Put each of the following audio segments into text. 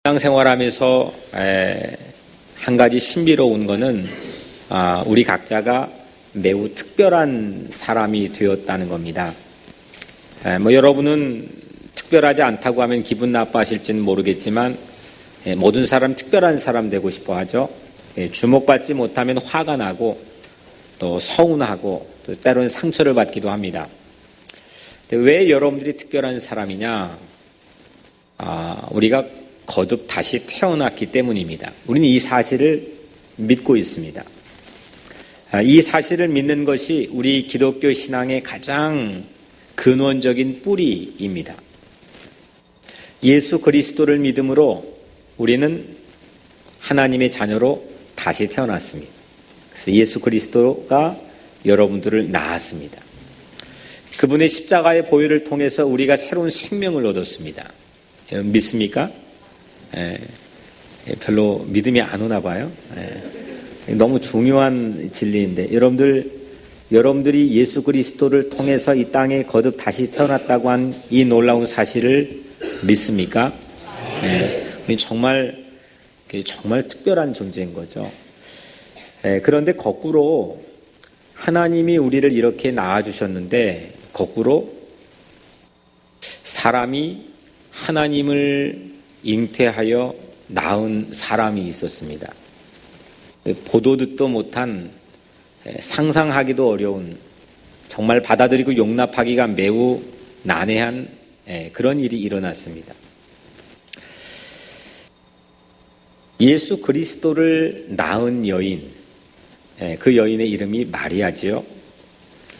신앙생활하면서 한 가지 신비로운 거는 우리 각자가 매우 특별한 사람이 되었다는 겁니다. 여러분은 특별하지 않다고 하면 기분 나빠하실지는 모르겠지만 모든 사람 특별한 사람 되고 싶어 하죠. 주목받지 못하면 화가 나고 또 서운하고 또 때로는 상처를 받기도 합니다. 왜 여러분들이 특별한 사람이냐? 우리가 거듭 다시 태어났기 때문입니다. 우리는 이 사실을 믿고 있습니다. 이 사실을 믿는 것이 우리 기독교 신앙의 가장 근원적인 뿌리입니다. 예수 그리스도를 믿음으로 우리는 하나님의 자녀로 다시 태어났습니다. 그래서 예수 그리스도가 여러분들을 낳았습니다. 그분의 십자가의 보혈을 통해서 우리가 새로운 생명을 얻었습니다. 믿습니까? 별로 믿음이 안 오나 봐요. 너무 중요한 진리인데 여러분들이 예수 그리스도를 통해서 이 땅에 거듭 다시 태어났다고 한 이 놀라운 사실을 믿습니까? 정말 특별한 존재인 거죠. 그런데 거꾸로 하나님이 우리를 이렇게 낳아주셨는데 거꾸로 사람이 하나님을 잉태하여 낳은 사람이 있었습니다. 보도 듣도 못한, 상상하기도 어려운, 정말 받아들이고 용납하기가 매우 난해한 그런 일이 일어났습니다. 예수 그리스도를 낳은 여인, 그 여인의 이름이 마리아지요.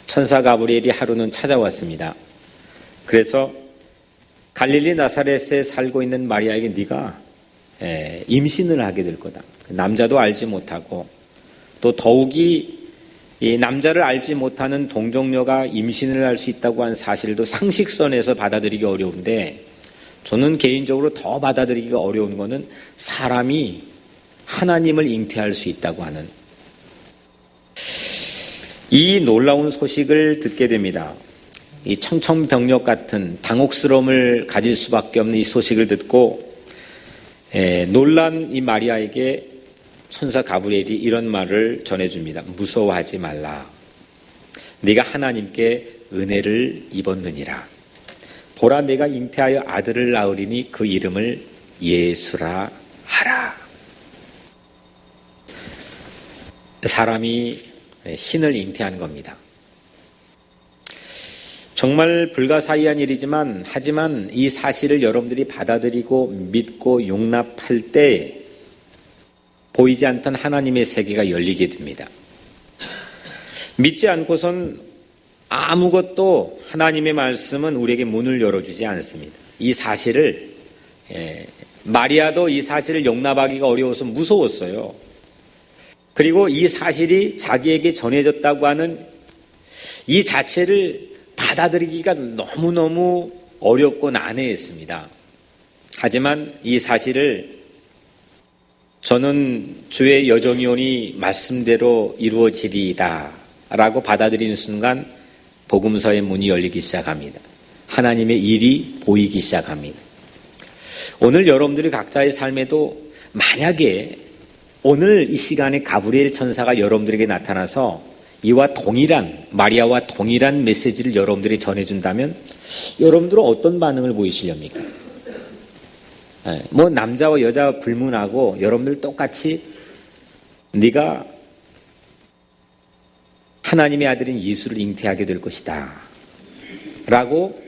천사 가브리엘이 하루는 찾아왔습니다. 그래서 갈릴리 나사렛에 살고 있는 마리아에게 네가 임신을 하게 될 거다. 남자도 알지 못하고 또 더욱이 이 남자를 알지 못하는 동정녀가 임신을 할 수 있다고 한 사실도 상식선에서 받아들이기 어려운데 저는 개인적으로 더 받아들이기가 어려운 거는 사람이 하나님을 잉태할 수 있다고 하는 이 놀라운 소식을 듣게 됩니다. 이 청천벽력 같은 당혹스러움을 가질 수밖에 없는 이 소식을 듣고 놀란 이 마리아에게 천사 가브리엘이 이런 말을 전해줍니다. 무서워하지 말라. 네가 하나님께 은혜를 입었느니라. 보라, 내가 잉태하여 아들을 낳으리니 그 이름을 예수라 하라. 사람이 신을 잉태한 겁니다. 정말 불가사의한 일이지만 하지만 이 사실을 여러분들이 받아들이고 믿고 용납할 때 보이지 않던 하나님의 세계가 열리게 됩니다. 믿지 않고선 아무것도 하나님의 말씀은 우리에게 문을 열어주지 않습니다. 이 사실을 마리아도 이 사실을 용납하기가 어려워서 무서웠어요. 그리고 이 사실이 자기에게 전해졌다고 하는 이 자체를 받아들이기가 너무너무 어렵고 난해했습니다. 하지만 이 사실을 저는 주의 여정이오니 말씀대로 이루어지리이다 라고 받아들이는 순간 복음서의 문이 열리기 시작합니다. 하나님의 일이 보이기 시작합니다. 오늘 여러분들이 각자의 삶에도 만약에 오늘 이 시간에 가브리엘 천사가 여러분들에게 나타나서 이와 동일한, 마리아와 동일한 메시지를 여러분들이 전해준다면 여러분들은 어떤 반응을 보이시렵니까? 남자와 여자 불문하고 여러분들 똑같이 네가 하나님의 아들인 예수를 잉태하게 될 것이다 라고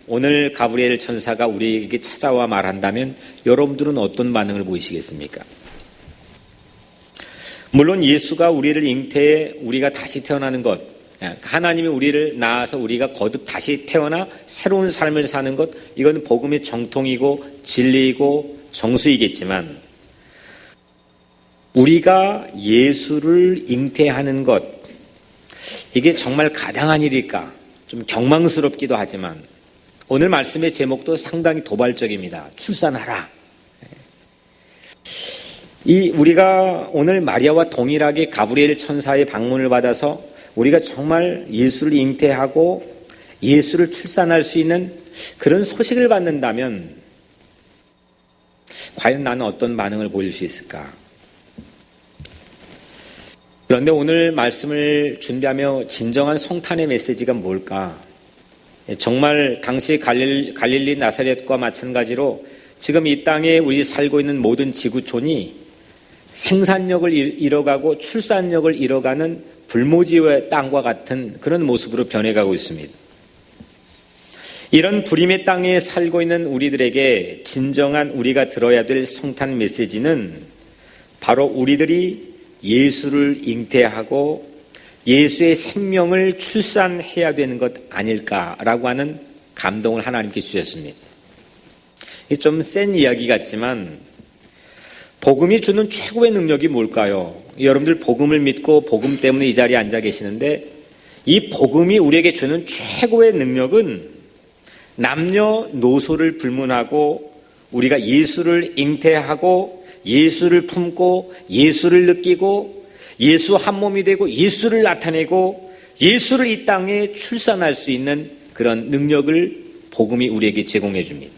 오늘 가브리엘 천사가 우리에게 찾아와 말한다면 여러분들은 어떤 반응을 보이시겠습니까? 물론 예수가 우리를 잉태해 우리가 다시 태어나는 것, 하나님이 우리를 낳아서 우리가 거듭 다시 태어나 새로운 삶을 사는 것, 이건 복음의 정통이고 진리이고 정수이겠지만 우리가 예수를 잉태하는 것, 이게 정말 가당한 일일까? 좀 경망스럽기도 하지만 오늘 말씀의 제목도 상당히 도발적입니다. 출산하라. 우리가 오늘 마리아와 동일하게 가브리엘 천사의 방문을 받아서 우리가 정말 예수를 잉태하고 예수를 출산할 수 있는 그런 소식을 받는다면 과연 나는 어떤 반응을 보일 수 있을까? 그런데 오늘 말씀을 준비하며 진정한 성탄의 메시지가 뭘까? 정말 당시 갈릴리 나사렛과 마찬가지로 지금 이 땅에 우리 살고 있는 모든 지구촌이 생산력을 잃어가고 출산력을 잃어가는 불모지의 땅과 같은 그런 모습으로 변해가고 있습니다. 이런 불임의 땅에 살고 있는 우리들에게 진정한 우리가 들어야 될 성탄 메시지는 바로 우리들이 예수를 잉태하고 예수의 생명을 출산해야 되는 것 아닐까라고 하는 감동을 하나님께 주셨습니다. 좀 센 이야기 같지만 복음이 주는 최고의 능력이 뭘까요? 여러분들 복음을 믿고 복음 때문에 이 자리에 앉아 계시는데 이 복음이 우리에게 주는 최고의 능력은 남녀노소를 불문하고 우리가 예수를 잉태하고 예수를 품고 예수를 느끼고 예수 한 몸이 되고 예수를 나타내고 예수를 이 땅에 출산할 수 있는 그런 능력을 복음이 우리에게 제공해 줍니다.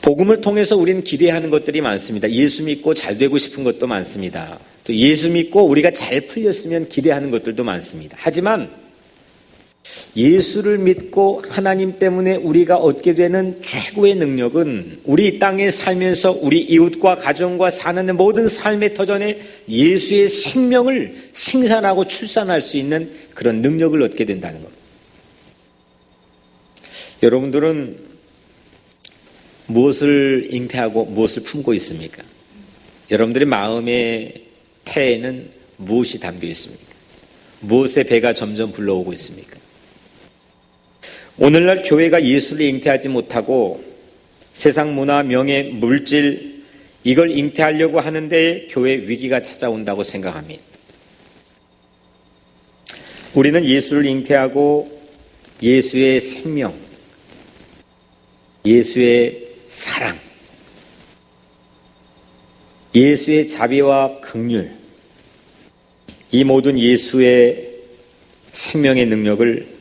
복음을 통해서 우리는 기대하는 것들이 많습니다. 예수 믿고 잘 되고 싶은 것도 많습니다. 또 예수 믿고 우리가 잘 풀렸으면 기대하는 것들도 많습니다. 하지만 예수를 믿고 하나님 때문에 우리가 얻게 되는 최고의 능력은 우리 이 땅에 살면서 우리 이웃과 가정과 사는 모든 삶의 터전에 예수의 생명을 생산하고 출산할 수 있는 그런 능력을 얻게 된다는 겁니다. 여러분들은 무엇을 잉태하고 무엇을 품고 있습니까? 여러분들의 마음의 태에는 무엇이 담겨 있습니까? 무엇의 배가 점점 불러오고 있습니까? 오늘날 교회가 예수를 잉태하지 못하고 세상 문화, 명예, 물질 이걸 잉태하려고 하는데 교회 위기가 찾아온다고 생각합니다. 우리는 예수를 잉태하고 예수의 생명, 예수의 사랑, 예수의 자비와 긍휼, 이 모든 예수의 생명의 능력을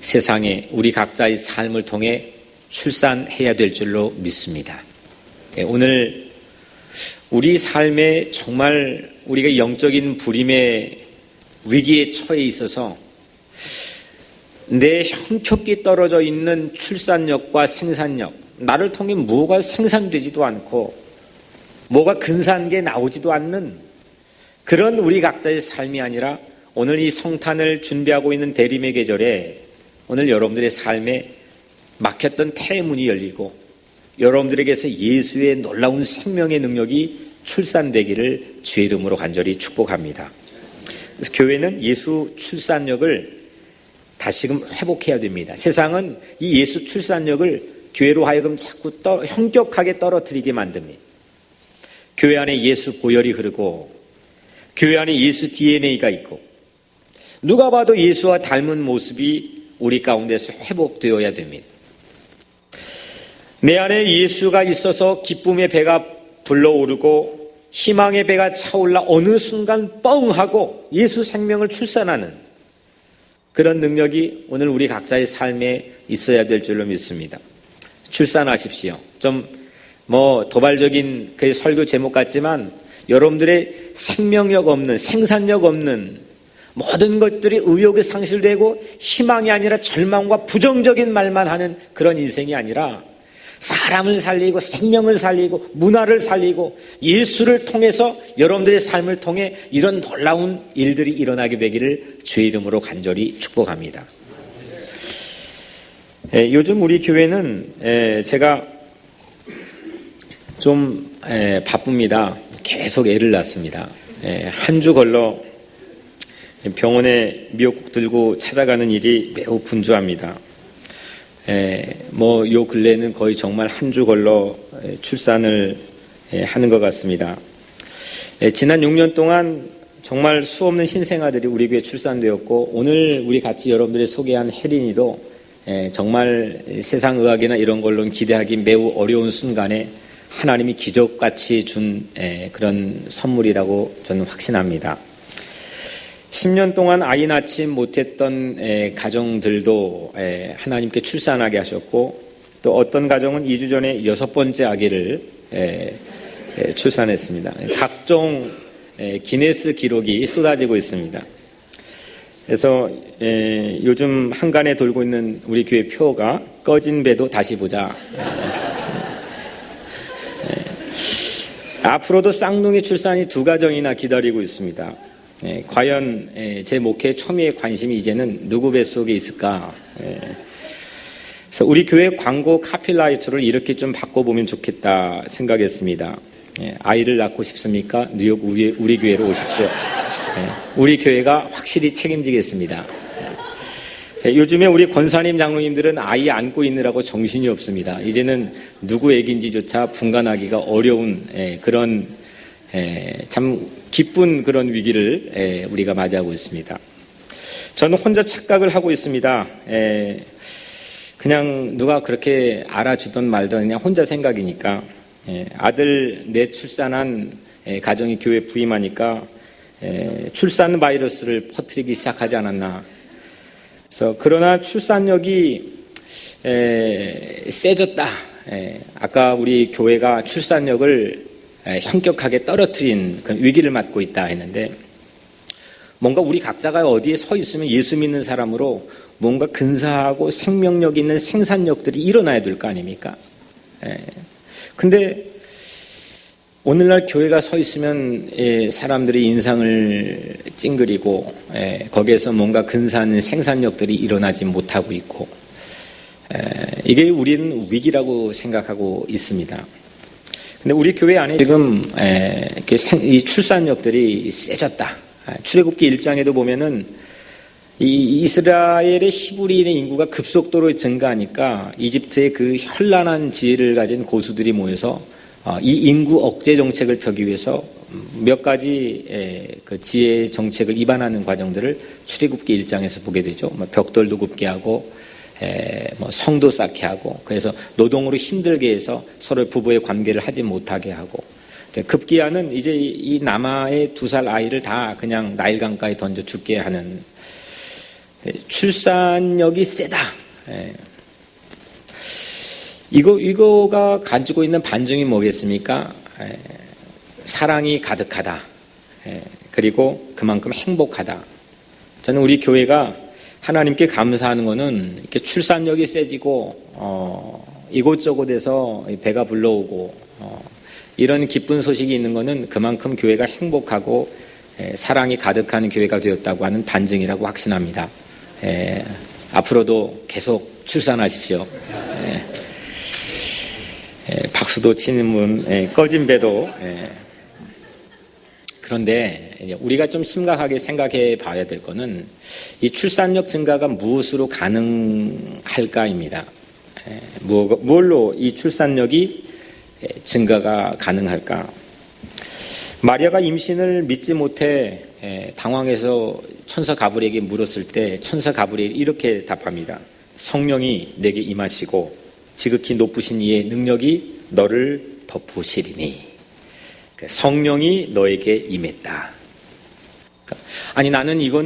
세상에 우리 각자의 삶을 통해 출산해야 될 줄로 믿습니다. 오늘 우리 삶에 정말 우리가 영적인 불임의 위기에 처해 있어서 내 형편이 떨어져 있는 출산력과 생산력, 나를 통해 뭐가 생산되지도 않고 뭐가 근사한 게 나오지도 않는 그런 우리 각자의 삶이 아니라 오늘 이 성탄을 준비하고 있는 대림의 계절에 오늘 여러분들의 삶에 막혔던 태의 문이 열리고 여러분들에게서 예수의 놀라운 생명의 능력이 출산되기를 주의 이름으로 간절히 축복합니다. 그래서 교회는 예수 출산력을 다시금 회복해야 됩니다. 세상은 이 예수 출산력을 교회로 하여금 자꾸 현격하게 떨어뜨리게 만듭니다. 교회 안에 예수 보혈이 흐르고 교회 안에 예수 DNA가 있고 누가 봐도 예수와 닮은 모습이 우리 가운데서 회복되어야 됩니다. 내 안에 예수가 있어서 기쁨의 배가 불러오르고 희망의 배가 차올라 어느 순간 뻥 하고 예수 생명을 출산하는 그런 능력이 오늘 우리 각자의 삶에 있어야 될 줄로 믿습니다. 출산하십시오. 좀 도발적인 그 설교 제목 같지만 여러분들의 생명력 없는, 생산력 없는 모든 것들이 의욕이 상실되고 희망이 아니라 절망과 부정적인 말만 하는 그런 인생이 아니라 사람을 살리고 생명을 살리고 문화를 살리고 예수를 통해서 여러분들의 삶을 통해 이런 놀라운 일들이 일어나게 되기를 주의 이름으로 간절히 축복합니다. 요즘 우리 교회는 제가 좀 바쁩니다. 계속 애를 낳습니다. 한 주 걸러 병원에 미역국 들고 찾아가는 일이 매우 분주합니다. 요 근래는 거의 정말 한 주 걸러 출산을 하는 것 같습니다. 지난 6년 동안 정말 수없는 신생아들이 우리 교회에 출산되었고 오늘 우리 같이 여러분들이 소개한 혜린이도 정말 세상 의학이나 이런 걸로는 기대하기 매우 어려운 순간에 하나님이 기적같이 준 그런 선물이라고 저는 확신합니다. 10년 동안 아이 낳지 못했던 가정들도 하나님께 출산하게 하셨고 또 어떤 가정은 2주 전에 6번째 아기를 출산했습니다. 각종 기네스 기록이 쏟아지고 있습니다. 그래서 요즘 한간에 돌고 있는 우리 교회 표어가 꺼진 배도 다시 보자. 앞으로도 쌍둥이 출산이 2가정이나 기다리고 있습니다. 과연 제 목회 초미의 관심이 이제는 누구 뱃속에 있을까? 그래서 우리 교회 광고 카피라이트를 이렇게 좀 바꿔보면 좋겠다 생각했습니다. 아이를 낳고 싶습니까? 뉴욕 우리 교회로 오십시오. 우리 교회가 확실히 책임지겠습니다. 요즘에 우리 권사님 장로님들은 아이 안고 있느라고 정신이 없습니다. 이제는 누구 애기인지조차 분간하기가 어려운 그런 참 기쁜 그런 위기를 우리가 맞이하고 있습니다. 저는 혼자 착각을 하고 있습니다. 그냥 누가 그렇게 알아주든 말든 그냥 혼자 생각이니까 아들 넷 출산한 가정이 교회 부임하니까 출산 바이러스를 퍼뜨리기 시작하지 않았나. 그래서 그러나 출산력이 세졌다. 아까 우리 교회가 출산력을 현격하게 떨어뜨린 그런 위기를 맞고 있다 했는데 뭔가 우리 각자가 어디에 서 있으면 예수 믿는 사람으로 뭔가 근사하고 생명력 있는 생산력들이 일어나야 될 거 아닙니까? 근데 오늘날 교회가 서 있으면 사람들이 인상을 찡그리고 거기에서 뭔가 근사한 생산력들이 일어나지 못하고 있고 이게 우리는 위기라고 생각하고 있습니다. 근데 우리 교회 안에 지금 이 출산력들이 세졌다. 출애굽기 1장에도 보면은 이 이스라엘의 히브리인의 인구가 급속도로 증가하니까 이집트의 그 현란한 지혜를 가진 고수들이 모여서 이 인구 억제 정책을 펴기 위해서 몇 가지 그 지혜 정책을 입안하는 과정들을 출애굽기 1장에서 보게 되죠. 벽돌도 굽게 하고 성도 쌓게 하고 그래서 노동으로 힘들게 해서 서로 부부의 관계를 하지 못하게 하고 급기야는 이제 이 남아의 2살 아이를 다 그냥 나일강가에 던져 죽게 하는 출산력이 세다. 이거가 가지고 있는 반증이 뭐겠습니까? 사랑이 가득하다. 그리고 그만큼 행복하다. 저는 우리 교회가 하나님께 감사하는 거는 이렇게 출산력이 세지고 이곳저곳에서 배가 불러오고 이런 기쁜 소식이 있는 거는 그만큼 교회가 행복하고 사랑이 가득한 교회가 되었다고 하는 반증이라고 확신합니다. 앞으로도 계속 출산하십시오. 박수도 치는 분, 꺼진 배도. 그런데 우리가 좀 심각하게 생각해 봐야 될 거는 이 출산력 증가가 무엇으로 가능할까입니다. 무엇로 이 출산력이 증가가 가능할까? 마리아가 임신을 믿지 못해 당황해서 천사 가브리엘에게 물었을 때 천사 가브리엘이 이렇게 답합니다. 성령이 내게 임하시고 지극히 높으신 이의 능력이 너를 덮으시리니 성령이 너에게 임했다. 아니 나는 이거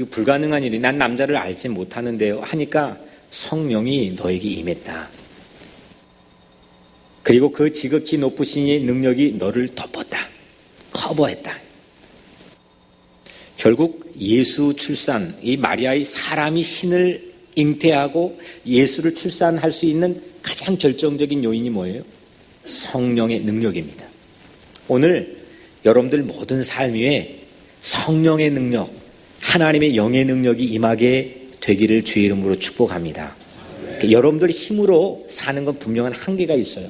불가능한 일이 난 남자를 알지 못하는데요 하니까 성령이 너에게 임했다. 그리고 그 지극히 높으신 이의 능력이 너를 덮었다. 커버했다. 결국 예수 출산, 이 마리아의 사람이 신을 잉태하고 예수를 출산할 수 있는 가장 결정적인 요인이 뭐예요? 성령의 능력입니다. 오늘 여러분들 모든 삶 위에 성령의 능력, 하나님의 영의 능력이 임하게 되기를 주의 이름으로 축복합니다. 여러분들 힘으로 사는 건 분명한 한계가 있어요.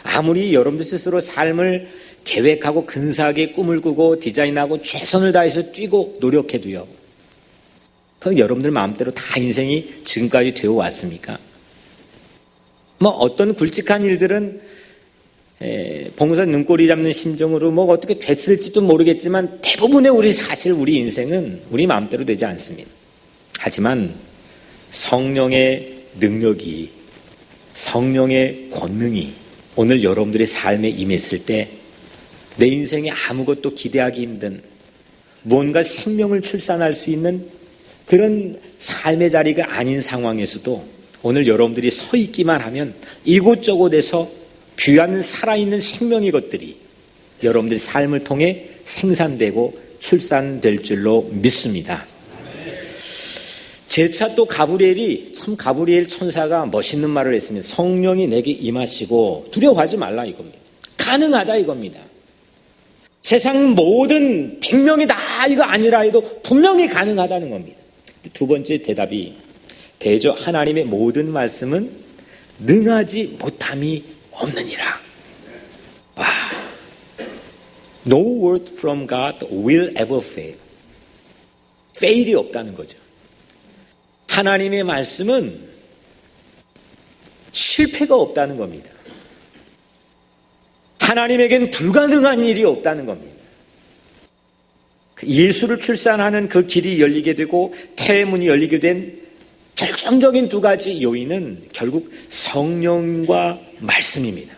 아무리 여러분들 스스로 삶을 계획하고 근사하게 꿈을 꾸고 디자인하고 최선을 다해서 뛰고 노력해도요. 그럼 여러분들 마음대로 다 인생이 지금까지 되어 왔습니까? 어떤 굵직한 일들은 봉사 눈꼬리 잡는 심정으로 어떻게 됐을지도 모르겠지만 대부분의 우리 인생은 우리 마음대로 되지 않습니다. 하지만 성령의 능력이, 성령의 권능이 오늘 여러분들의 삶에 임했을 때 내 인생에 아무것도 기대하기 힘든 무언가 생명을 출산할 수 있는 그런 삶의 자리가 아닌 상황에서도 오늘 여러분들이 서 있기만 하면 이곳저곳에서 귀한 살아있는 생명의 것들이 여러분들의 삶을 통해 생산되고 출산될 줄로 믿습니다. 제차 또 가브리엘이, 참 가브리엘 천사가 멋있는 말을 했습니다. 성령이 내게 임하시고 두려워하지 말라 이겁니다. 가능하다 이겁니다. 세상 모든 100명이 다 이거 아니라 해도 분명히 가능하다는 겁니다. 두 번째 대답이 대저 하나님의 모든 말씀은 능하지 못함이 없느니라. 와. No word from God will ever fail. fail이 없다는 거죠. 하나님의 말씀은 실패가 없다는 겁니다. 하나님에겐 불가능한 일이 없다는 겁니다. 예수를 출산하는 그 길이 열리게 되고 태의 문이 열리게 된 결정적인 두 가지 요인은 결국 성령과 말씀입니다.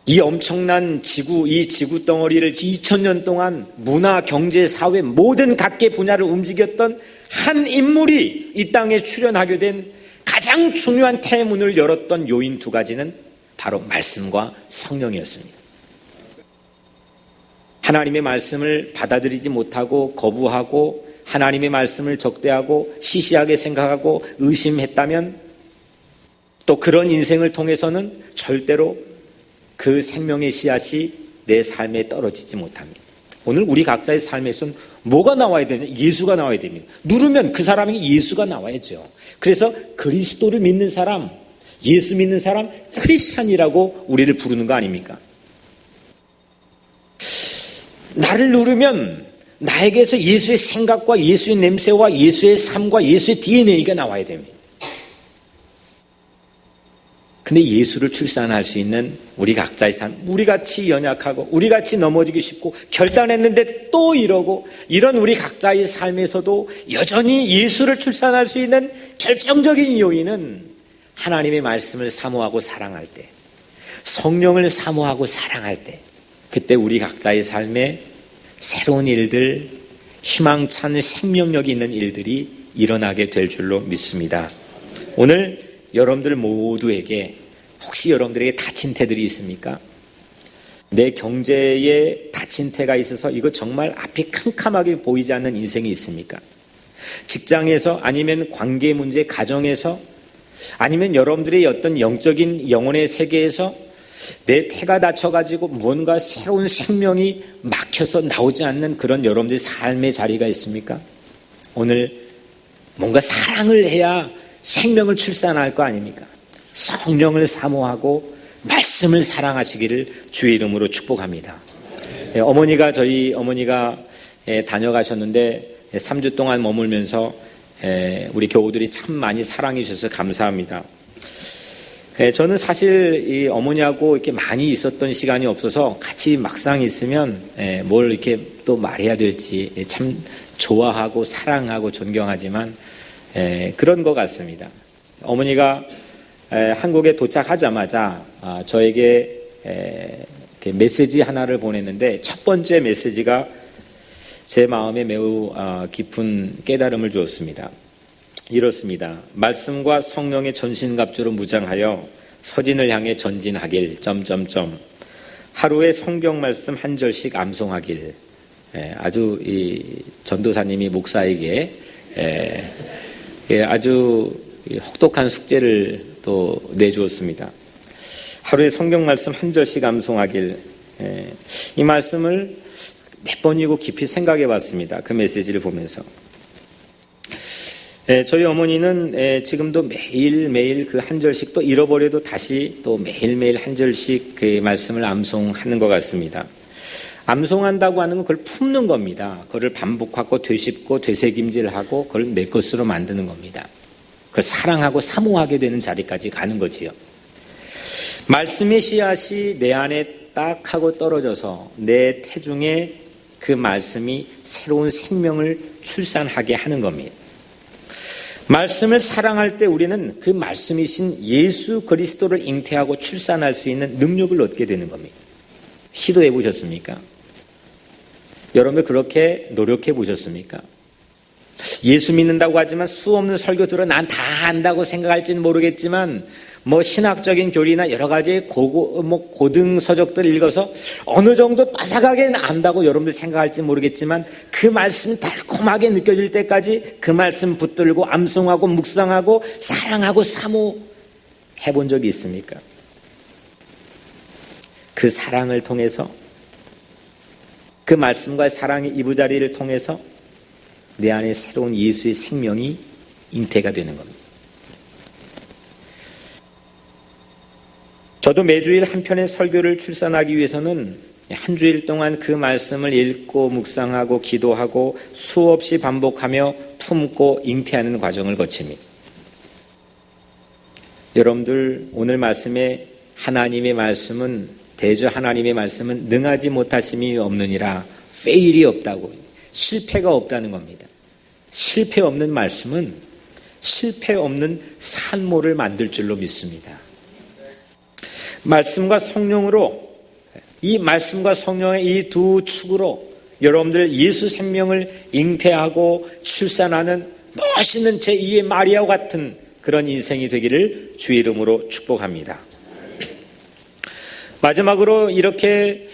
이 엄청난 지구, 이 지구 덩어리를 2000년 동안 문화, 경제, 사회 모든 각계 분야를 움직였던 한 인물이 이 땅에 출현하게 된 가장 중요한 태의 문을 열었던 요인 두 가지는 바로 말씀과 성령이었습니다. 하나님의 말씀을 받아들이지 못하고 거부하고 하나님의 말씀을 적대하고 시시하게 생각하고 의심했다면 또 그런 인생을 통해서는 절대로 그 생명의 씨앗이 내 삶에 떨어지지 못합니다. 오늘 우리 각자의 삶에서는 뭐가 나와야 되냐? 예수가 나와야 됩니다. 누르면 그 사람이 예수가 나와야죠. 그래서 그리스도를 믿는 사람, 예수 믿는 사람, 크리스찬이라고 우리를 부르는 거 아닙니까? 나를 누르면 나에게서 예수의 생각과 예수의 냄새와 예수의 삶과 예수의 DNA가 나와야 됩니다. 근데 예수를 출산할 수 있는 우리 각자의 삶, 우리같이 연약하고 우리같이 넘어지기 쉽고 결단했는데 또 이러고 이런 우리 각자의 삶에서도 여전히 예수를 출산할 수 있는 결정적인 요인은 하나님의 말씀을 사모하고 사랑할 때, 성령을 사모하고 사랑할 때, 그때 우리 각자의 삶에 새로운 일들, 희망찬 생명력이 있는 일들이 일어나게 될 줄로 믿습니다. 오늘 여러분들 모두에게 혹시 여러분들에게 다친 태들이 있습니까? 내 경제에 다친 태가 있어서 이거 정말 앞이 캄캄하게 보이지 않는 인생이 있습니까? 직장에서 아니면 관계 문제, 가정에서 아니면 여러분들의 어떤 영적인 영혼의 세계에서 내 태가 다쳐가지고 뭔가 새로운 생명이 막혀서 나오지 않는 그런 여러분들의 삶의 자리가 있습니까? 오늘 뭔가 사랑을 해야 생명을 출산할 거 아닙니까? 성령을 사모하고 말씀을 사랑하시기를 주의 이름으로 축복합니다. 저희 어머니가 다녀가셨는데 3주 동안 머물면서 우리 교우들이 참 많이 사랑해 주셔서 감사합니다. 저는 사실 이 어머니하고 이렇게 많이 있었던 시간이 없어서 같이 막상 있으면 뭘 이렇게 또 말해야 될지 참 좋아하고 사랑하고 존경하지만 그런 것 같습니다. 어머니가 한국에 도착하자마자 저에게 메시지 하나를 보냈는데 첫 번째 메시지가 제 마음에 매우 깊은 깨달음을 주었습니다. 이렇습니다. 말씀과 성령의 전신갑주로 무장하여 서진을 향해 전진하길 하루에 성경 말씀 한 절씩 암송하길. 아주 이 전도사님이 목사에게 아주 혹독한 숙제를 또 내주었습니다. 하루에 성경 말씀 한 절씩 암송하길. 이 말씀을 몇 번이고 깊이 생각해 봤습니다. 그 메시지를 보면서. 저희 어머니는 지금도 매일매일 그 한 절씩 또 잃어버려도 다시 또 매일매일 한 절씩 그 말씀을 암송하는 것 같습니다. 암송한다고 하는 건 그걸 품는 겁니다. 그걸 반복하고 되씹고 되새김질하고 그걸 내 것으로 만드는 겁니다. 그걸 사랑하고 사모하게 되는 자리까지 가는 거지요. 말씀의 씨앗이 내 안에 딱 하고 떨어져서 내 태중에 그 말씀이 새로운 생명을 출산하게 하는 겁니다. 말씀을 사랑할 때 우리는 그 말씀이신 예수 그리스도를 잉태하고 출산할 수 있는 능력을 얻게 되는 겁니다. 시도해 보셨습니까? 여러분들 그렇게 노력해 보셨습니까? 예수 믿는다고 하지만 수없는 설교 들어 난 다 안다고 생각할지는 모르겠지만 신학적인 교리나 여러 가지 고등 서적들 읽어서 어느 정도 빠삭하게 안다고 여러분들 생각할지 모르겠지만 그 말씀이 달콤하게 느껴질 때까지 그 말씀 붙들고 암송하고 묵상하고 사랑하고 사모해 본 적이 있습니까? 그 사랑을 통해서 그 말씀과의 사랑의 이부자리를 통해서 내 안에 새로운 예수의 생명이 잉태가 되는 겁니다. 저도 매주일 한 편의 설교를 출산하기 위해서는 한 주일 동안 그 말씀을 읽고 묵상하고 기도하고 수없이 반복하며 품고 잉태하는 과정을 거칩니다. 여러분들 오늘 말씀에 하나님의 말씀은 대저 하나님의 말씀은 능하지 못하심이 없느니라 페일이 없다고 실패가 없다는 겁니다. 실패 없는 말씀은 실패 없는 산모를 만들 줄로 믿습니다. 말씀과 성령으로 이 말씀과 성령의 이 두 축으로 여러분들 예수 생명을 잉태하고 출산하는 멋있는 제2의 마리아와 같은 그런 인생이 되기를 주의 이름으로 축복합니다. 마지막으로 이렇게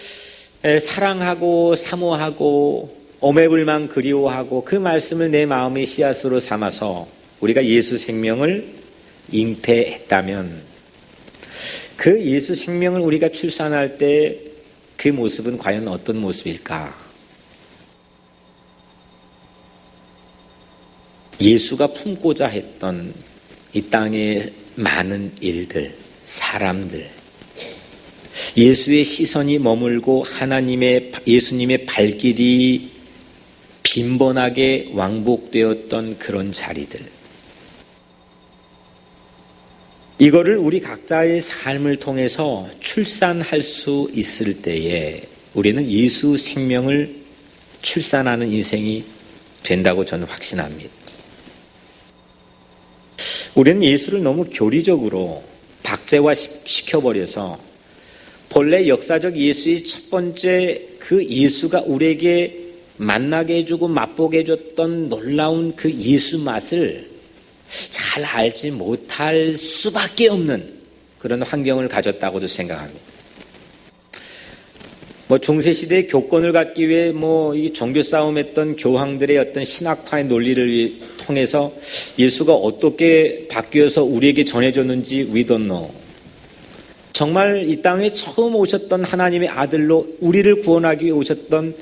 사랑하고 사모하고 오매불망 그리워하고 그 말씀을 내 마음의 씨앗으로 삼아서 우리가 예수 생명을 잉태했다면 그 예수 생명을 우리가 출산할 때 그 모습은 과연 어떤 모습일까? 예수가 품고자 했던 이 땅의 많은 일들, 사람들, 예수의 시선이 머물고 예수님의 발길이 빈번하게 왕복되었던 그런 자리들, 이거를 우리 각자의 삶을 통해서 출산할 수 있을 때에 우리는 예수 생명을 출산하는 인생이 된다고 저는 확신합니다. 우리는 예수를 너무 교리적으로 박제화시켜버려서 본래 역사적 예수의 첫 번째 그 예수가 우리에게 만나게 해주고 맛보게 해줬던 놀라운 그 예수 맛을 잘 알지 못할 수밖에 없는 그런 환경을 가졌다고도 생각합니다. 중세시대의 교권을 갖기 위해 이 종교 싸움했던 교황들의 어떤 신학화의 논리를 통해서 예수가 어떻게 바뀌어서 우리에게 전해졌는지 we don't know. 정말 이 땅에 처음 오셨던 하나님의 아들로 우리를 구원하기 위해 오셨던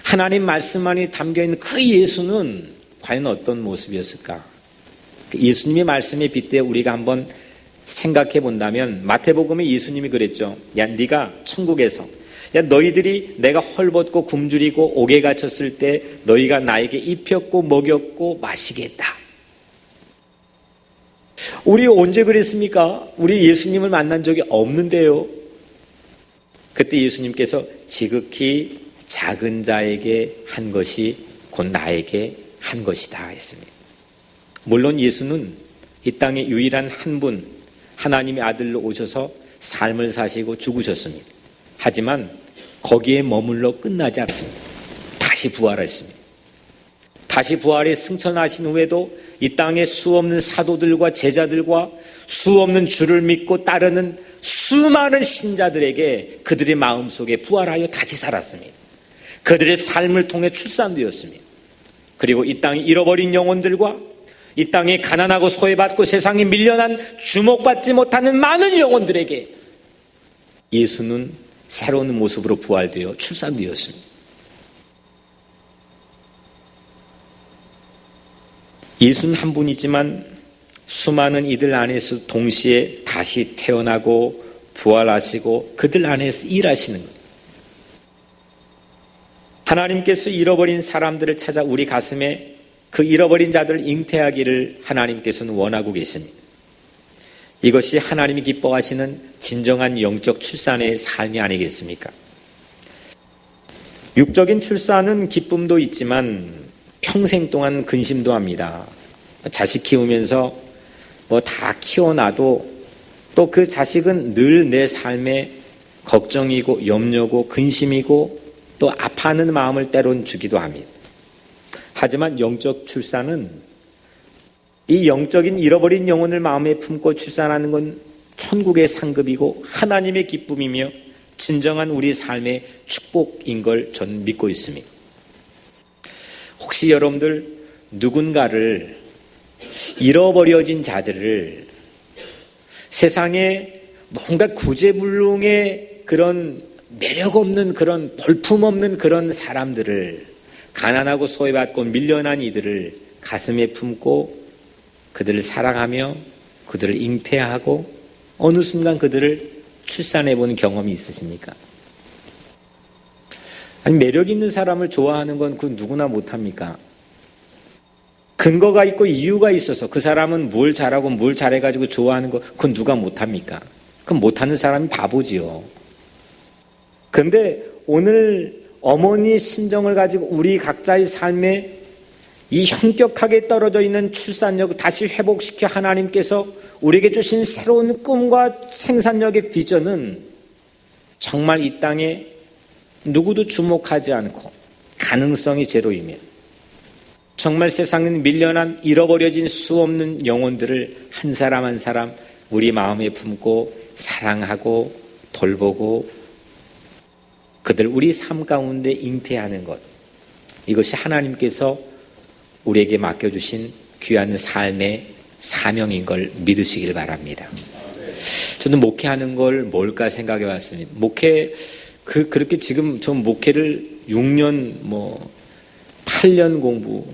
하나님 말씀만이 담겨있는 그 예수는 과연 어떤 모습이었을까? 예수님의 말씀에 빗대 우리가 한번 생각해 본다면 마태복음에 예수님이 그랬죠. 야, 네가 천국에서 너희들이 내가 헐벗고 굶주리고 옥에 갇혔을 때 너희가 나에게 입혔고 먹였고 마시겠다. 우리 언제 그랬습니까? 우리 예수님을 만난 적이 없는데요. 그때 예수님께서 지극히 작은 자에게 한 것이 곧 나에게 한 것이다 했습니다. 물론 예수는 이 땅에 유일한 한 분, 하나님의 아들로 오셔서 삶을 사시고 죽으셨습니다. 하지만 거기에 머물러 끝나지 않습니다. 다시 부활하십니다. 다시 부활에 승천하신 후에도 이 땅의 수없는 사도들과 제자들과 수없는 주를 믿고 따르는 수많은 신자들에게 그들의 마음속에 부활하여 다시 살았습니다. 그들의 삶을 통해 출산되었습니다. 그리고 이 땅에 잃어버린 영혼들과 이 땅에 가난하고 소외받고 세상에 밀려난 주목받지 못하는 많은 영혼들에게 예수는 새로운 모습으로 부활되어 출산되었습니다. 예수는 한 분이지만 수많은 이들 안에서 동시에 다시 태어나고 부활하시고 그들 안에서 일하시는 것. 하나님께서 잃어버린 사람들을 찾아 우리 가슴에 그 잃어버린 자들을 잉태하기를 하나님께서는 원하고 계십니다. 이것이 하나님이 기뻐하시는 진정한 영적 출산의 삶이 아니겠습니까? 육적인 출산은 기쁨도 있지만 평생 동안 근심도 합니다. 자식 키우면서 다 키워놔도 또 그 자식은 늘 내 삶에 걱정이고 염려고 근심이고 또 아파하는 마음을 때론 주기도 합니다. 하지만 영적 출산은 이 영적인 잃어버린 영혼을 마음에 품고 출산하는 건 천국의 상급이고 하나님의 기쁨이며 진정한 우리 삶의 축복인 걸 저는 믿고 있습니다. 혹시 여러분들 누군가를 잃어버려진 자들을 세상에 뭔가 구제불능의 그런 매력 없는 그런 볼품없는 그런 사람들을 가난하고 소외받고 밀려난 이들을 가슴에 품고 그들을 사랑하며 그들을 잉태하고 어느 순간 그들을 출산해 본 경험이 있으십니까? 아니, 매력 있는 사람을 좋아하는 건 그 누구나 못합니까? 근거가 있고 이유가 있어서 그 사람은 뭘 잘하고 뭘 잘해가지고 좋아하는 거 그건 누가 못합니까? 그건 못하는 사람이 바보지요. 그런데 오늘 어머니의 심정을 가지고 우리 각자의 삶에 이 현격하게 떨어져 있는 출산력을 다시 회복시켜 하나님께서 우리에게 주신 새로운 꿈과 생산력의 비전은 정말 이 땅에 누구도 주목하지 않고 가능성이 제로이며 정말 세상은 밀려난 잃어버려진 수 없는 영혼들을 한 사람 한 사람 우리 마음에 품고 사랑하고 돌보고 그들 우리 삶 가운데 잉태하는 것, 이것이 하나님께서 우리에게 맡겨주신 귀한 삶의 사명인 걸 믿으시길 바랍니다. 저는 목회하는 걸 뭘까 생각해 봤습니다. 그렇게 지금 저 목회를 6년 8년 공부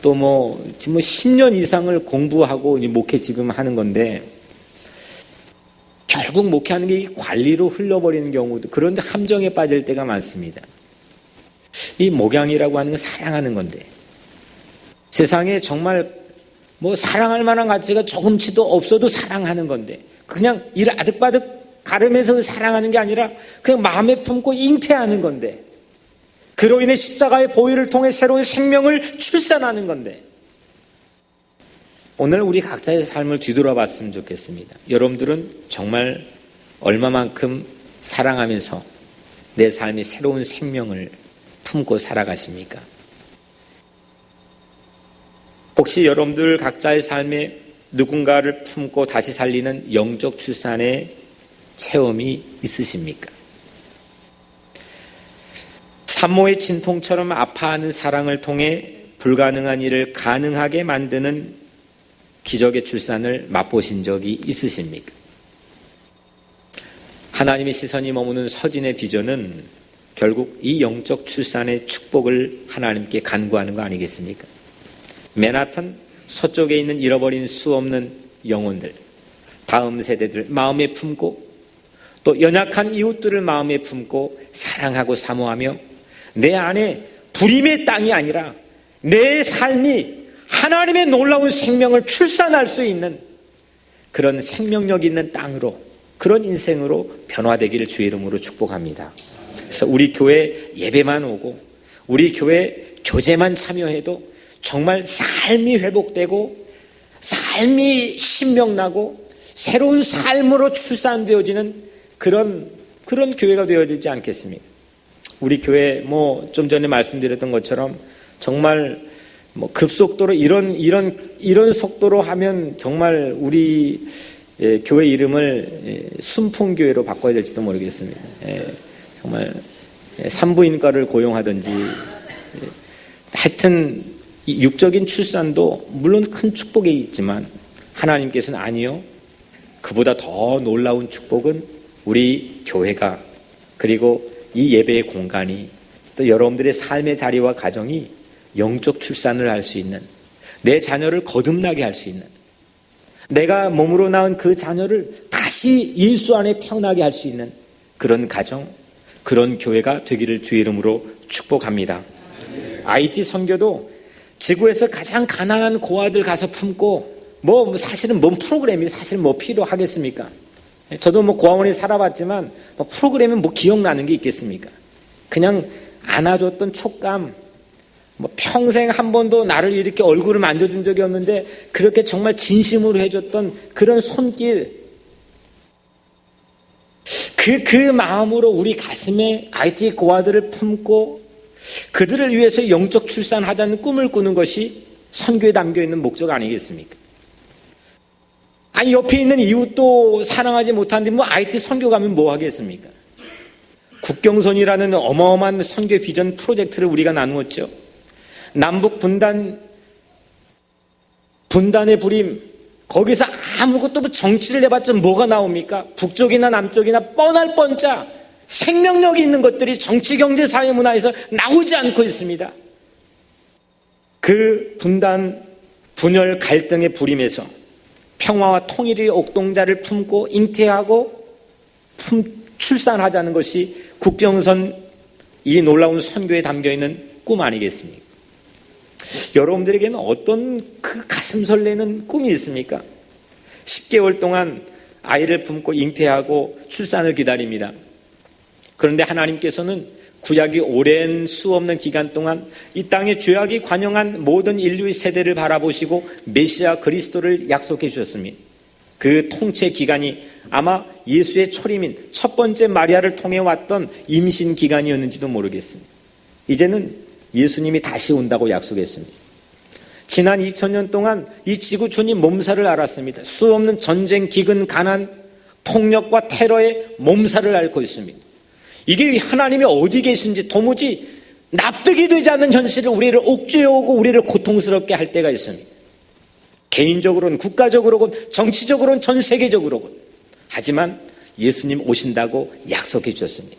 또 지금 10년 이상을 공부하고 목회 지금 하는 건데 결국 목회하는 게 관리로 흘러버리는 경우도 그런데 함정에 빠질 때가 많습니다. 이 목양이라고 하는 건 사랑하는 건데 세상에 정말 사랑할 만한 가치가 조금치도 없어도 사랑하는 건데 그냥 이를 아득바득 가르면서 사랑하는 게 아니라 그냥 마음에 품고 잉태하는 건데 그로 인해 십자가의 보혈을 통해 새로운 생명을 출산하는 건데 오늘 우리 각자의 삶을 뒤돌아봤으면 좋겠습니다. 여러분들은 정말 얼마만큼 사랑하면서 내 삶의 새로운 생명을 품고 살아가십니까? 혹시 여러분들 각자의 삶에 누군가를 품고 다시 살리는 영적 출산의 체험이 있으십니까? 산모의 진통처럼 아파하는 사랑을 통해 불가능한 일을 가능하게 만드는 기적의 출산을 맛보신 적이 있으십니까? 하나님의 시선이 머무는 서진의 비전은 결국 이 영적 출산의 축복을 하나님께 간구하는 거 아니겠습니까? 맨하탄 서쪽에 있는 잃어버린 수 없는 영혼들, 다음 세대들 마음에 품고 또 연약한 이웃들을 마음에 품고 사랑하고 사모하며 내 안에 불임의 땅이 아니라 내 삶이 하나님의 놀라운 생명을 출산할 수 있는 그런 생명력 있는 땅으로 그런 인생으로 변화되기를 주의 이름으로 축복합니다. 그래서 우리 교회 예배만 오고 우리 교회 교제만 참여해도 정말 삶이 회복되고 삶이 신명나고 새로운 삶으로 출산되어지는 그런 교회가 되어야 되지 않겠습니까? 우리 교회 좀 전에 말씀드렸던 것처럼 정말 급속도로 이런 속도로 하면 정말 우리 교회 이름을 순풍교회로 바꿔야 될지도 모르겠습니다. 정말 산부인과를 고용하든지 하여튼 육적인 출산도 물론 큰 축복이 있지만 하나님께서는 아니요, 그보다 더 놀라운 축복은 우리 교회가 그리고 이 예배의 공간이 또 여러분들의 삶의 자리와 가정이 영적 출산을 할 수 있는 내 자녀를 거듭나게 할 수 있는 내가 몸으로 낳은 그 자녀를 다시 예수 안에 태어나게 할 수 있는 그런 가정, 그런 교회가 되기를 주의 이름으로 축복합니다. IT 선교도 지구에서 가장 가난한 고아들 가서 품고 사실은 뭔 프로그램이 사실 필요하겠습니까? 저도 고아원에 살아봤지만 프로그램이 기억나는 게 있겠습니까? 그냥 안아줬던 촉감, 평생 한 번도 나를 이렇게 얼굴을 만져준 적이 없는데 그렇게 정말 진심으로 해줬던 그런 손길, 그 마음으로 우리 가슴에 IT 고아들을 품고 그들을 위해서 영적 출산하자는 꿈을 꾸는 것이 선교에 담겨있는 목적 아니겠습니까? 아니, 옆에 있는 이웃도 사랑하지 못하는데 뭐 IT 선교 가면 뭐 하겠습니까? 국경선이라는 어마어마한 선교 비전 프로젝트를 우리가 나누었죠. 남북 분단의 부림, 거기서 아무것도 뭐 정치를 해봤자 뭐가 나옵니까? 북쪽이나 남쪽이나 뻔할 뻔짜 생명력이 있는 것들이 정치, 경제, 사회, 문화에서 나오지 않고 있습니다. 그 분단, 분열, 갈등의 부림에서 평화와 통일의 옥동자를 품고 잉태하고 출산하자는 것이 국경선 이 놀라운 선교에 담겨있는 꿈 아니겠습니까? 여러분들에게는 어떤 그 가슴 설레는 꿈이 있습니까? 10개월 동안 아이를 품고 잉태하고 출산을 기다립니다. 그런데 하나님께서는 구약이 오랜 수 없는 기간 동안 이 땅에 죄악이 관영한 모든 인류의 세대를 바라보시고 메시아 그리스도를 약속해 주셨습니다. 그 통치 기간이 아마 예수의 초림인 첫 번째 마리아를 통해 왔던 임신 기간이었는지도 모르겠습니다. 이제는 예수님이 다시 온다고 약속했습니다. 지난 2000년 동안 이 지구촌이 몸살을 앓았습니다. 수없는 전쟁, 기근, 가난, 폭력과 테러의 몸살을 앓고 있습니다. 이게 하나님이 어디 계신지 도무지 납득이 되지 않는 현실을 우리를 옥죄어오고 우리를 고통스럽게 할 때가 있습니다. 개인적으로는, 국가적으로는, 정치적으로는, 전 세계적으로는. 하지만 예수님 오신다고 약속해 주셨습니다.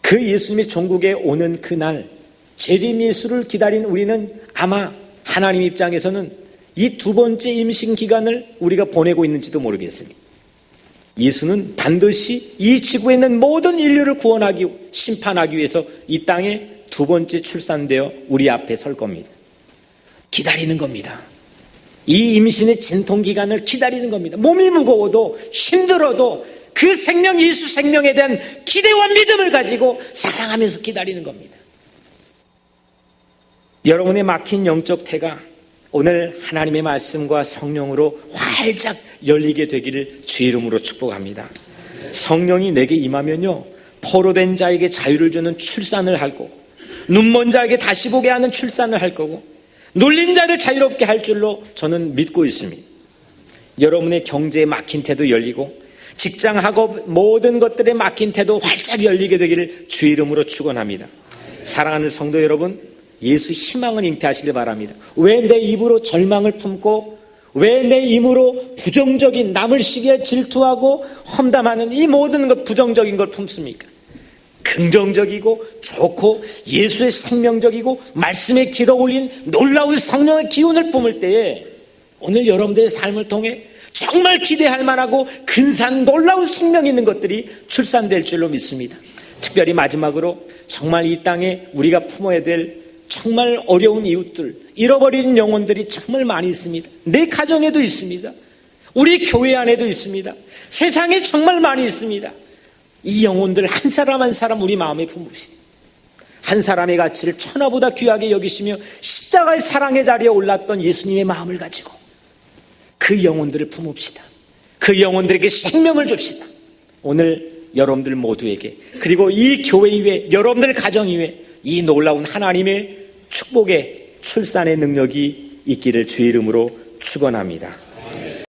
그 예수님이 전국에 오는 그날 재림 예수를 기다린 우리는 아마 하나님 입장에서는 이 두 번째 임신 기간을 우리가 보내고 있는지도 모르겠습니다. 예수는 반드시 이 지구에 있는 모든 인류를 구원하기, 심판하기 위해서 이 땅에 두 번째 출산되어 우리 앞에 설 겁니다. 기다리는 겁니다. 이 임신의 진통기간을 기다리는 겁니다. 몸이 무거워도 힘들어도 그 생명, 예수 생명에 대한 기대와 믿음을 가지고 사랑하면서 기다리는 겁니다. 여러분의 막힌 영적 태가 오늘 하나님의 말씀과 성령으로 활짝 열리게 되기를 주의 이름으로 축복합니다. 성령이 내게 임하면요, 포로된 자에게 자유를 주는 출산을 할 거고, 눈먼 자에게 다시 보게 하는 출산을 할 거고, 눌린 자를 자유롭게 할 줄로 저는 믿고 있습니다. 여러분의 경제에 막힌 태도 열리고 직장, 학업 모든 것들에 막힌 태도 활짝 열리게 되기를 주의 이름으로 축원합니다. 사랑하는 성도 여러분, 예수 희망을 잉태하시길 바랍니다. 왜 내 입으로 절망을 품고, 왜 내 입으로 부정적인, 남을 시기에 질투하고 험담하는 이 모든 것, 부정적인 걸 품습니까? 긍정적이고 좋고 예수의 생명적이고 말씀에 길어올린 놀라운 성령의 기운을 뿜을 때에 오늘 여러분들의 삶을 통해 정말 기대할 만하고 근사한 놀라운 생명 있는 것들이 출산될 줄로 믿습니다. 특별히 마지막으로 정말 이 땅에 우리가 품어야 될 정말 어려운 이웃들, 잃어버린 영혼들이 정말 많이 있습니다. 내 가정에도 있습니다. 우리 교회 안에도 있습니다. 세상에 정말 많이 있습니다. 이 영혼들 한 사람 한 사람 우리 마음에 품읍시다. 한 사람의 가치를 천하보다 귀하게 여기시며 십자가의 사랑의 자리에 올랐던 예수님의 마음을 가지고 그 영혼들을 품읍시다. 그 영혼들에게 생명을 줍시다. 오늘 여러분들 모두에게, 그리고 이 교회 위에, 여러분들 가정 위에 이 놀라운 하나님의 축복의 출산의 능력이 있기를 주의 이름으로 축원합니다.